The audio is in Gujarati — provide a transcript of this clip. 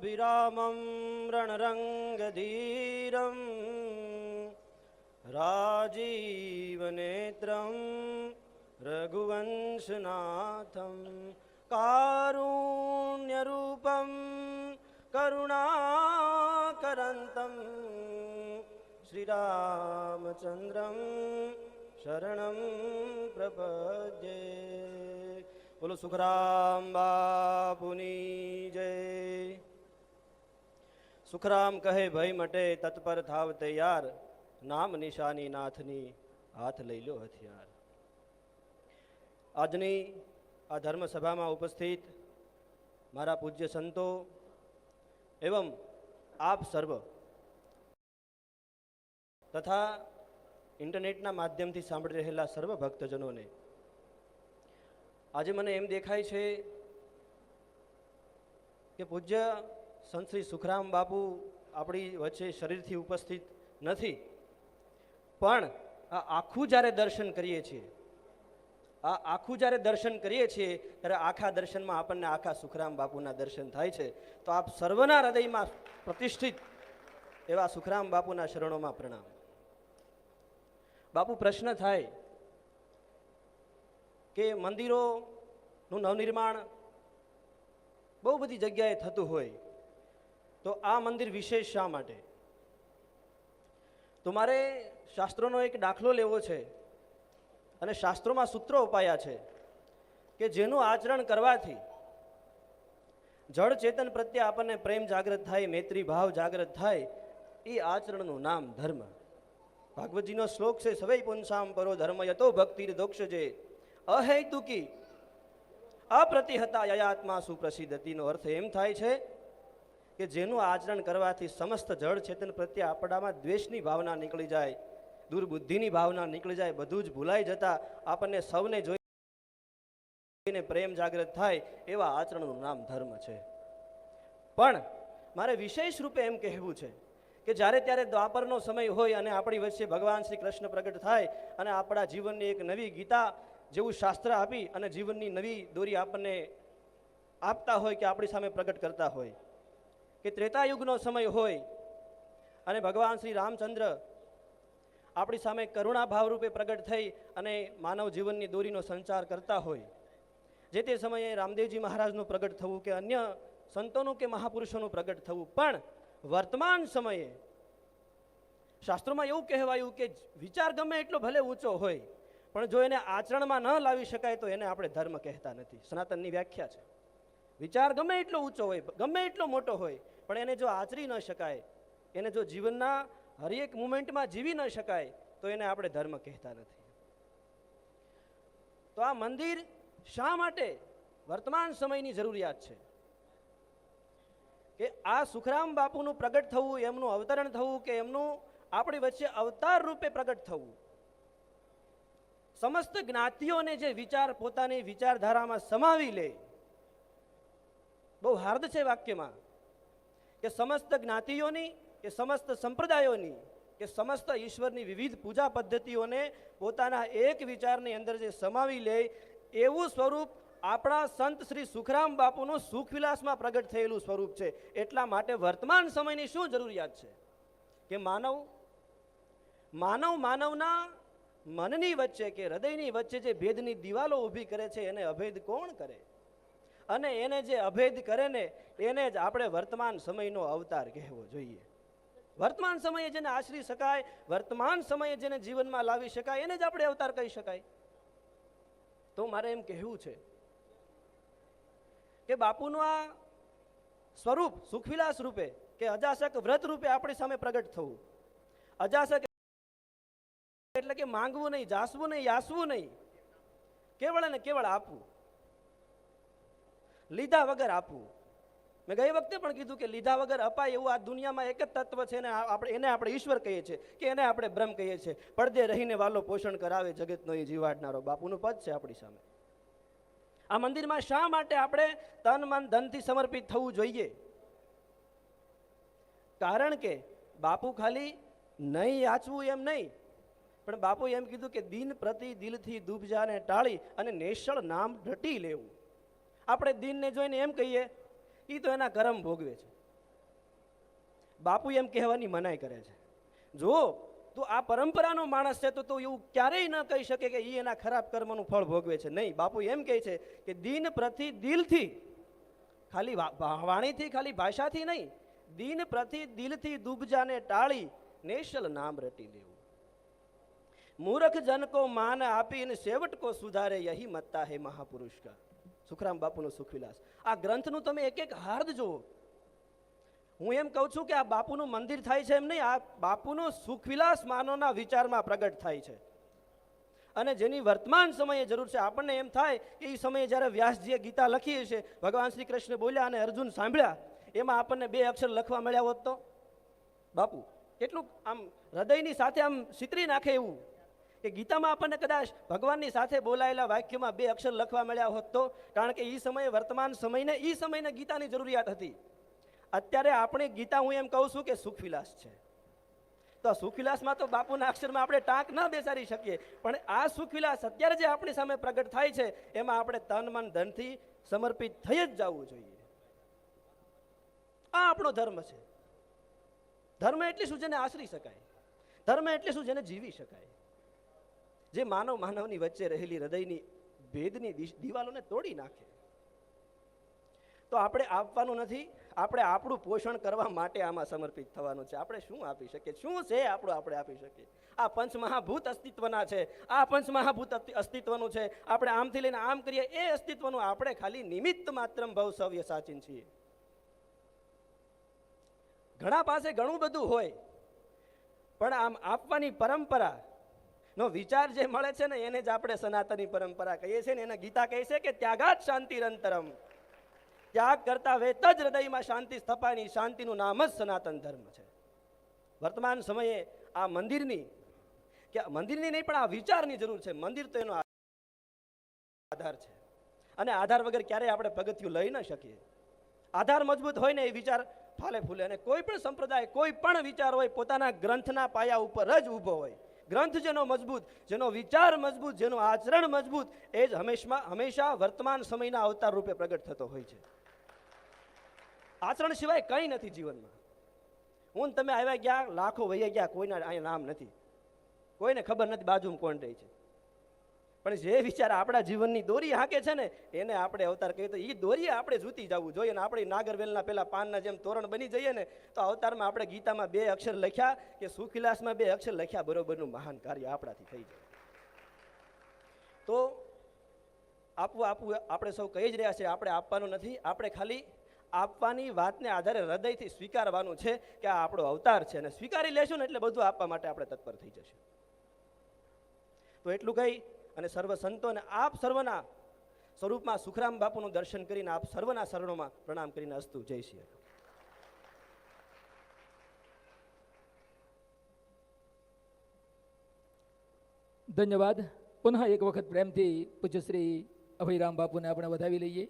વિરામમ રણરંગધીરમ રાજીવનેત્રમ રઘુવંશનાથમ કારુણ્યરૂપમ કરુણાકરંતમ શ્રીરામચંદ્રમ શરણમ પ્રપદ્યે. બોલો સુખરામ બાપુની જય. સુખરામ કહે ભય મટે તત્પર થાવ તૈયાર, નામ નિશાની નાથની હાથ લઈ લો હથિયાર. આજની આ ધર્મસભામાં ઉપસ્થિત મારા પૂજ્ય સંતો એવં આપ સર્વ તથા ઇન્ટરનેટના માધ્યમથી સાંભળી રહેલા સર્વ ભક્તજનોને આજે મને એમ દેખાય છે કે પૂજ્ય સંત શ્રી સુખરામ બાપુ આપણી વચ્ચે શરીરથી ઉપસ્થિત નથી, પણ આ આખું જ્યારે દર્શન કરીએ છીએ ત્યારે આખા દર્શનમાં આપણને આખા સુખરામ બાપુના દર્શન થાય છે. તો આપ સર્વના હૃદયમાં પ્રતિષ્ઠિત એવા સુખરામ બાપુના શરણોમાં પ્રણામ. બાપુ, પ્રશ્ન થાય કે મંદિરોનું નવનિર્માણ બહુ બધી જગ્યાએ થતું હોય, તો આ મંદિર વિશેષ શા માટે? તો મારે શાસ્ત્રોનો એક દાખલો લેવો છે અને શાસ્ત્રોમાં સૂત્રો અપાયા છે કે જેનું આચરણ કરવાથી જળ ચેતન પ્રત્યે આપણને પ્રેમ જાગૃત થાય, મૈત્રી ભાવ જાગૃત થાય, એ આચરણનું નામ ધર્મ. ભાગવતજીનો શ્લોક છે, સવૈ પુંસામ પરો ધર્મ યતો ભક્તિર દોક્ષજે અહેતુકી અપ્રતિહતા યયાત્મા સુપ્રસિદ્ધતિનો અર્થ એમ થાય છે કે જેનું આચરણ કરવાથી સમસ્ત જળ ચેતન પ્રત્યે આપણામાં દ્વેષની ભાવના નીકળી જાય, દુર્બુદ્ધિની ભાવના નીકળી જાય, બધું જ ભૂલાઈ જતા આપણને સૌને જોઈને પ્રેમ જાગૃત થાય, એવા આચરણનું નામ ધર્મ છે. પણ મારે વિશેષ રૂપે એમ કહેવું છે કે જ્યારે ત્યારે દ્વાપરનો સમય હોય અને આપણી વચ્ચે ભગવાન શ્રી કૃષ્ણ પ્રગટ થાય અને આપણા જીવનની એક નવી ગીતા જેવું શાસ્ત્ર આપી અને જીવનની નવી દોરી આપણને આપતા હોય કે આપણી સામે પ્રગટ કરતા હોય, કે ત્રેતાયુગનો સમય હોય અને ભગવાન શ્રી રામચંદ્ર આપણી સામે કરુણા ભાવરૂપે પ્રગટ થઈ અને માનવ જીવનની દોરીનો સંચાર કરતા હોય, જે તે સમયે રામદેવજી મહારાજનું પ્રગટ થવું કે અન્ય સંતોનું કે મહાપુરુષોનું પ્રગટ થવું. પણ વર્તમાન સમયે શાસ્ત્રોમાં એવું કહેવાયું કે વિચાર ગમે એટલો ભલે ઊંચો હોય, પણ જો એને આચરણમાં ન લાવી શકાય તો એને આપણે ધર્મ કહેતા નથી. સનાતનની વ્યાખ્યા છે, વિચાર ગમે એટલો ઊંચો હોય, ગમે એટલો મોટો હોય, પણ એને જો આચરી ન શકાય, એને જો જીવનના હરેક મુમેન્ટમાં જીવી ન શકાય, તો એને આપણે ધર્મ કહેતા નથી. તો આ મંદિર શા માટે વર્તમાન સમયની જરૂરિયાત છે કે આ સુખરામ બાપુનું પ્રગટ થવું, એમનું અવતરણ થવું, કે એમનું આપણી વચ્ચે અવતાર રૂપે પ્રગટ થવું, સમસ્ત જ્ઞાતિઓને જે વિચાર પોતાની વિચારધારામાં સમાવી લે. બહુ હાર્દ છે વાક્યમાં કે સમસ્ત જ્ઞાતિઓની, કે સમસ્ત સંપ્રદાયોની, કે સમસ્ત ઈશ્વરની વિવિધ પૂજા પદ્ધતિઓને પોતાના એક વિચારની અંદર જે સમાવી લે, એવું સ્વરૂપ આપણા સંત શ્રી સુખરામ બાપુનું સુખવિલાસમાં પ્રગટ થયેલું સ્વરૂપ છે. એટલા માટે વર્તમાન સમયની શું જરૂરિયાત છે કે માનવના મનની વચ્ચે કે હૃદયની વચ્ચે જે ભેદની દિવાલો ઊભી કરે છે, એને અભેદ કોણ કરે? અને એને જે અભેદ કરે ને, એને જ આપણે વર્તમાન સમયનો અવતાર કહેવો જોઈએ. વર્તમાન સમયે જેને આશરી શકાય, વર્તમાન સમયે જેને જીવનમાં લાવી શકાય, એને જ આપણે અવતાર કહી શકાય. તો મારે એમ કહેવું છે કે બાપુનું આ સ્વરૂપ સુખવિલાસ રૂપે કે અજાસક વ્રત રૂપે આપણી સામે પ્રગટ થવું. અજાસક એટલે કે માંગવું નહીં, જાસવું નહીં, યાસવું નહીં, કેવળ અને કેવળ આપવું, લીધા વગર આપવું. મેં ગઈ વખતે પણ કીધું કે લીધા વગર અપાય એવું આ દુનિયામાં એક જ તત્વ છે, એને આપણે ઈશ્વર કહીએ છીએ, કે એને આપણે બ્રહ્મ કહીએ છીએ. પડદે રહીને વાલો પોષણ કરાવે, જગતનો એ જીવાડનારો બાપુનું પદ છે આપણી સામે. આ મંદિરમાં શા માટે આપણે તન મન ધનથી સમર્પિત થવું જોઈએ? કારણ કે બાપુ ખાલી નહીં યાચવું એમ નહીં, પણ બાપુ એમ કીધું કે દિન પ્રતિ દિલથી દુબજાને ટાળી અને નેશળ નામ રટી લેવું. આપણે દિનને જોઈને એમ કહીએ એ તો એના કર્મ ભોગવે છે, બાપુ એમ કહેવાની મનાઈ કરે છે. જો તું આ પરંપરાનો માણસ છે તો તું એવું ક્યારેય ન કહી શકે કે એ એના ખરાબ કર્મનું ફળ ભોગવે છે. નહીં, બાપુ એમ કહે છે કે દિન પ્રતિ દિલથી, ખાલી વાણીથી, ખાલી ભાષાથી નહીં, દિન પ્રતિ દિલથી દુબજાને ટાળી નેશલ નામ રટી લેવું. મૂર્ખ જન કો માન આપીને સેવટ કો સુધારે યહી મત્તા હે મહાપુરુષ કા. સુખરામ બાપુનો સુખવિલાસ. આ ગ્રંથનું તમે એક એક હાર્દ જુઓ. હું એમ કહું છું કે આ બાપુનું મંદિર થાય છે એમ નહીં, આ બાપુનો સુખવિલાસ માનવના વિચારમાં પ્રગટ થાય છે. અને જેની વર્તમાન સમયે જરૂર છે. આપણને એમ થાય કે એ સમયે જ્યારે વ્યાસજીએ ગીતા લખી છે, ભગવાન શ્રી કૃષ્ણ બોલ્યા અને અર્જુન સાંભળ્યા, એમાં આપણને 2 અક્ષર લખવા મળ્યા હોત તો બાપુ કેટલું આમ હૃદયની સાથે આમ સિતરી નાખે એવું કે ગીતામાં આપણને કદાચ ભગવાનની સાથે બોલાયેલા વાક્યમાં 2 અક્ષર લખવા મળ્યા હોત તો. કારણ કે એ સમયે વર્તમાન સમયને એ સમયને ગીતાની જરૂરિયાત હતી. અત્યારે આપણે ગીતા, હું એમ કહું છું કે સુખવિલાસ છે. તો આ સુખવિલાસમાં તો બાપુના અક્ષરમાં આપણે ટાંક ના બેસાડી શકીએ, પણ આ સુખવિલાસ અત્યારે જે આપણી સામે પ્રગટ થાય છે એમાં આપણે તન મન ધનથી સમર્પિત થઈ જ જવું જોઈએ. આ આપણો ધર્મ છે. ધર્મ એટલે શું? જેને આશરી શકાય. ધર્મ એટલે શું? જેને જીવી શકાય. જે માનવની વચ્ચે રહેલી હૃદયની ભેદની દિવાલોને તોડી નાખે. તો આપણે આપવાનું નથી, આપણે આપણું પોષણ કરવા માટે આમાં સમર્પિત થવાનું છે. આપણે શું આપી શકીએ? શું છે આપણું આપણે આપી શકીએ? આ પંચમહાભૂત અસ્તિત્વના છે. આ પંચમહાભૂત અસ્તિત્વનું છે. આપણે આમથી લઈને આમ કરીએ એ અસ્તિત્વનું આપણે ખાલી નિમિત્ત માત્રમ ભવ સવ્ય સાચીન છીએ. ઘણા પાસે ઘણું બધું હોય, પણ આમ આપવાની પરંપરા નો વિચાર જે મળે છે ને એને જ આપણે સનાતની પરંપરા કહીએ છીએ ને. એને ગીતા કહે છે કે ત્યાગાત શાંતિરંતરમ. ત્યાગ કરતા વેત જ હૃદયમાં શાંતિ સ્થપાય. શાંતિનું નામ જ સનાતન ધર્મ છે. વર્તમાન સમયે આ મંદિરની નહીં પણ આ વિચારની જરૂર છે. મંદિર તો એનો આધાર છે, અને આધાર વગર ક્યારેય આપણે પગથિયું લઈ ન શકીએ. આધાર મજબૂત હોય ને એ વિચાર ફાલે ફૂલે. અને કોઈ પણ સંપ્રદાય, કોઈ પણ વિચાર હોય પોતાના ગ્રંથના પાયા ઉપર જ ઊભો હોય. ગ્રંથ જેનો મજબૂત, જેનો વિચાર મજબૂત, જેનો આચરણ મજબૂત, એ જ હંમેશા વર્તમાન સમયના અવતાર રૂપે પ્રગટ થતો હોય છે. આચરણ સિવાય કંઈ નથી જીવનમાં. હું તમે આવ્યા ગયા, લાખો વહી ગયા, કોઈના અહીંયા નામ નથી, કોઈને ખબર નથી બાજુમાં કોણ રહી છે. પણ જે વિચાર આપણા જીવનની દોરી હાંકે છે ને એને આપણે અવતાર કહીએ તો એ દોરીએ આપણે જૂતી જવું જોઈએ. અને આપણે નાગરવેલના પેલા પાનના જેમ તોરણ બની જઈએ ને તો અવતારમાં આપણે ગીતામાં 2 અક્ષર લખ્યા કે સુખવિલાસમાં 2 અક્ષર લખ્યા બરોબરનું મહાન કાર્ય આપણાથી થઈ જાય. તો આપવું આપણે સૌ કહી જ રહ્યા છે. આપણે આપવાનું નથી, આપણે ખાલી આપવાની વાતને આધારે હૃદયથી સ્વીકારવાનું છે કે આ આપણો અવતાર છે. અને સ્વીકારી લેશું ને એટલે બધું આપવા માટે આપણે તત્પર થઈ જશે. તો એટલું કહી અને સર્વ સંતોને આપ સર્વના સ્વરૂપમાં સુખરામ બાપુનું દર્શન કરીને આપ સર્વના શરણોમાં પ્રણામ કરીને અસ્તુ. જય શ્રી રામ. ધન્યવાદ. પુનઃ એક વખત પ્રેમથી પૂજ્ય શ્રી અભયરામ બાપુને આપણે વધાવી લઈએ.